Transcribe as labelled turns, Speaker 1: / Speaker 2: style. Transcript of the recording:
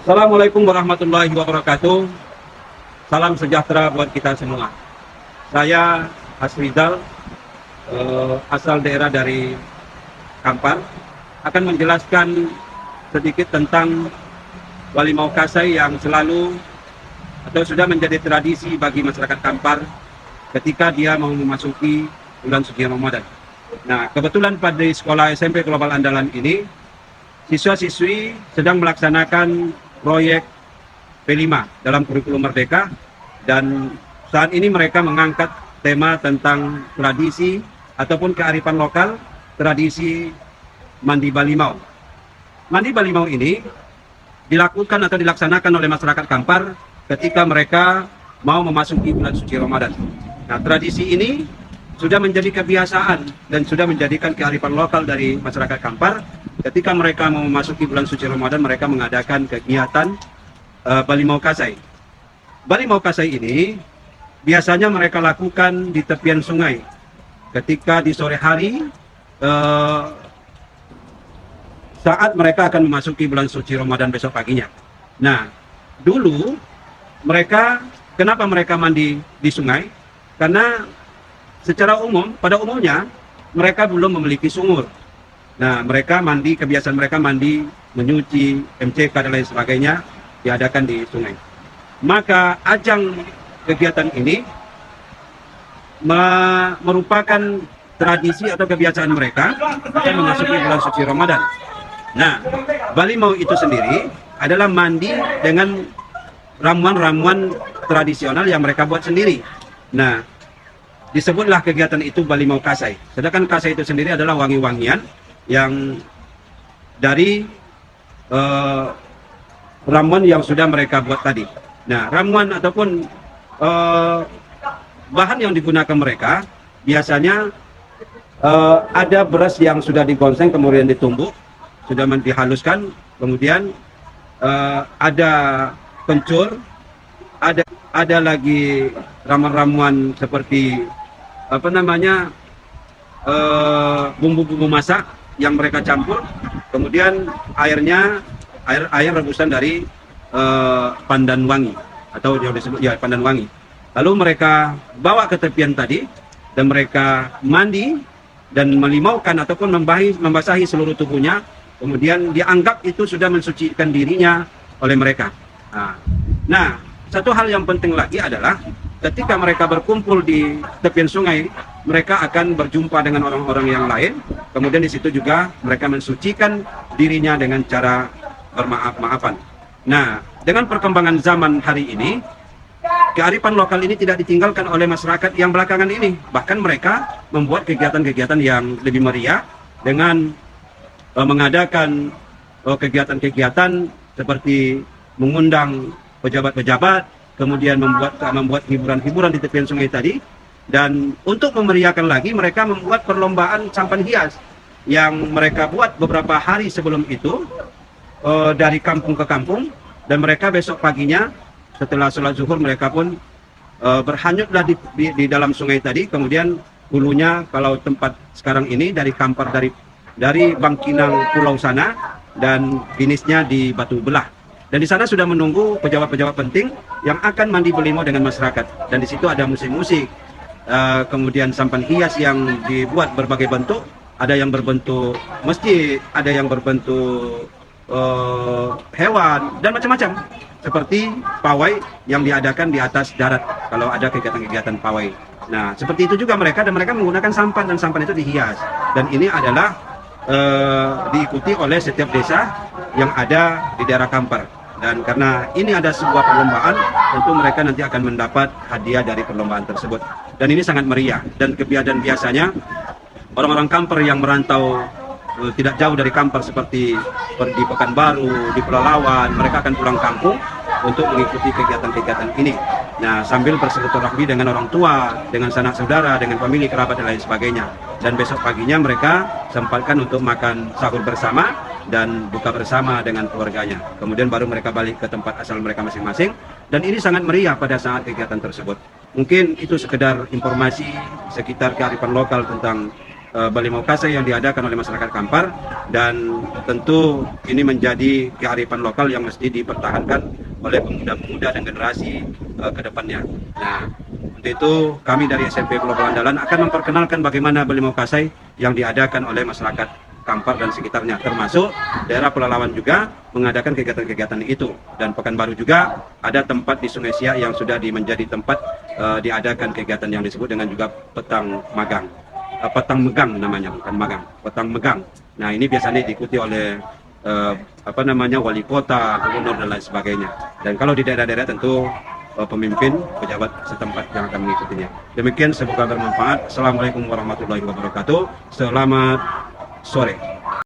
Speaker 1: Assalamualaikum warahmatullahi wabarakatuh. Salam sejahtera buat kita semua. Saya Hasrizal, asal daerah dari Kampar, akan menjelaskan sedikit tentang Wali Maukasai yang selalu atau sudah menjadi tradisi bagi masyarakat Kampar ketika dia mau memasuki bulan suci Ramadan. Nah, kebetulan pada sekolah SMP Global Andalan ini, siswa-siswi sedang melaksanakan proyek P5 dalam kurikulum Merdeka, dan saat ini mereka mengangkat tema tentang tradisi ataupun kearifan lokal, tradisi Mandi Balimau. Mandi Balimau ini dilakukan atau dilaksanakan oleh masyarakat Kampar ketika mereka mau memasuki bulan suci Ramadan. Nah, tradisi ini sudah menjadi kebiasaan dan sudah menjadikan kearifan lokal dari masyarakat Kampar. Ketika mereka mau memasuki bulan suci Ramadan, mereka mengadakan kegiatan Bali Maukasai. Bali Maukasai ini biasanya mereka lakukan di tepian sungai. Ketika di sore hari, saat mereka akan memasuki bulan suci Ramadan besok paginya. Nah, dulu mereka, kenapa mereka mandi di sungai? Karena secara umum, pada umumnya mereka belum memiliki sumur. Nah, mereka mandi, kebiasaan mereka mandi, menyuci, MCK dan lain sebagainya diadakan di sungai. Maka ajang kegiatan ini merupakan tradisi atau kebiasaan mereka akan memasuki bulan suci Ramadan. Nah, Balimau itu sendiri adalah mandi dengan ramuan-ramuan tradisional yang mereka buat sendiri. Nah, disebutlah kegiatan itu Balimau Kasai. Sedangkan Kasai itu sendiri adalah wangi-wangian yang dari ramuan yang sudah mereka buat tadi. Nah, ramuan ataupun bahan yang digunakan mereka biasanya ada beras yang sudah digonseng kemudian ditumbuk, sudah dihaluskan, kemudian ada kencur, ada lagi ramuan-ramuan seperti bumbu-bumbu masak yang mereka campur, kemudian air rebusan dari pandan wangi atau yang disebut pandan wangi. Lalu mereka bawa ke tepian tadi dan mereka mandi dan melimaukan ataupun membasahi seluruh tubuhnya, kemudian dianggap itu sudah mensucikan dirinya oleh mereka. Nah, satu hal yang penting lagi adalah ketika mereka berkumpul di tepian sungai, mereka akan berjumpa dengan orang-orang yang lain. Kemudian di situ juga mereka mensucikan dirinya dengan cara bermaaf-maafan. Nah, dengan perkembangan zaman hari ini, kearifan lokal ini tidak ditinggalkan oleh masyarakat yang belakangan ini. Bahkan mereka membuat kegiatan-kegiatan yang lebih meriah dengan mengadakan kegiatan-kegiatan seperti mengundang pejabat-pejabat, kemudian membuat hiburan-hiburan di tepian sungai tadi. Dan untuk memeriahkan lagi, mereka membuat perlombaan sampan hias yang mereka buat beberapa hari sebelum itu dari kampung ke kampung, dan mereka besok paginya setelah sholat zuhur mereka pun berhanyutlah di dalam sungai tadi. Kemudian hulunya, kalau tempat sekarang ini dari Kampar, dari Bangkinang pulau sana, dan finishnya di Batu Belah. Dan di sana sudah menunggu pejabat-pejabat penting yang akan mandi Balimau dengan masyarakat. Dan di situ ada musik-musik, kemudian sampan hias yang dibuat berbagai bentuk. Ada yang berbentuk masjid, ada yang berbentuk hewan, dan macam-macam. Seperti pawai yang diadakan di atas darat kalau ada kegiatan-kegiatan pawai. Nah, seperti itu juga mereka, dan mereka menggunakan sampan, dan sampan itu dihias. Dan ini adalah diikuti oleh setiap desa yang ada di daerah Kampar. Dan karena ini ada sebuah perlombaan, tentu mereka nanti akan mendapat hadiah dari perlombaan tersebut. dan ini sangat meriah. Dan biasanya orang-orang Kampar yang merantau tidak jauh dari Kampar seperti di Pekanbaru, di Pulau Lawan, mereka akan pulang kampung untuk mengikuti kegiatan-kegiatan ini. Nah, sambil bersilaturahmi dengan orang tua, dengan sanak saudara, dengan famili, kerabat, dan lain sebagainya. Dan besok paginya mereka sempatkan untuk makan sahur bersama dan buka bersama dengan keluarganya. Kemudian baru mereka balik ke tempat asal mereka masing-masing. Dan ini sangat meriah pada saat kegiatan tersebut. Mungkin itu sekedar informasi sekitar kearifan lokal tentang Balimau Kasai yang diadakan oleh masyarakat Kampar, dan tentu ini menjadi kearifan lokal yang mesti dipertahankan oleh pemuda-pemuda dan generasi ke depannya. Nah, untuk itu kami dari SMP Pulau Pangandaran akan memperkenalkan bagaimana Balimau Kasai yang diadakan oleh masyarakat Kampar dan sekitarnya, termasuk daerah Pulau Lawan juga mengadakan kegiatan-kegiatan itu, dan Pekanbaru juga ada tempat di Sungai Siak yang sudah menjadi tempat diadakan kegiatan yang disebut dengan juga petang magang. Petang megang namanya, bukan magang, petang megang. Nah, ini biasanya diikuti oleh wali kota, gubernur, dan lain sebagainya. Dan kalau di daerah-daerah tentu pemimpin, pejabat setempat yang akan mengikutinya. Demikian, semoga bermanfaat. Assalamualaikum warahmatullahi wabarakatuh. Selamat sore.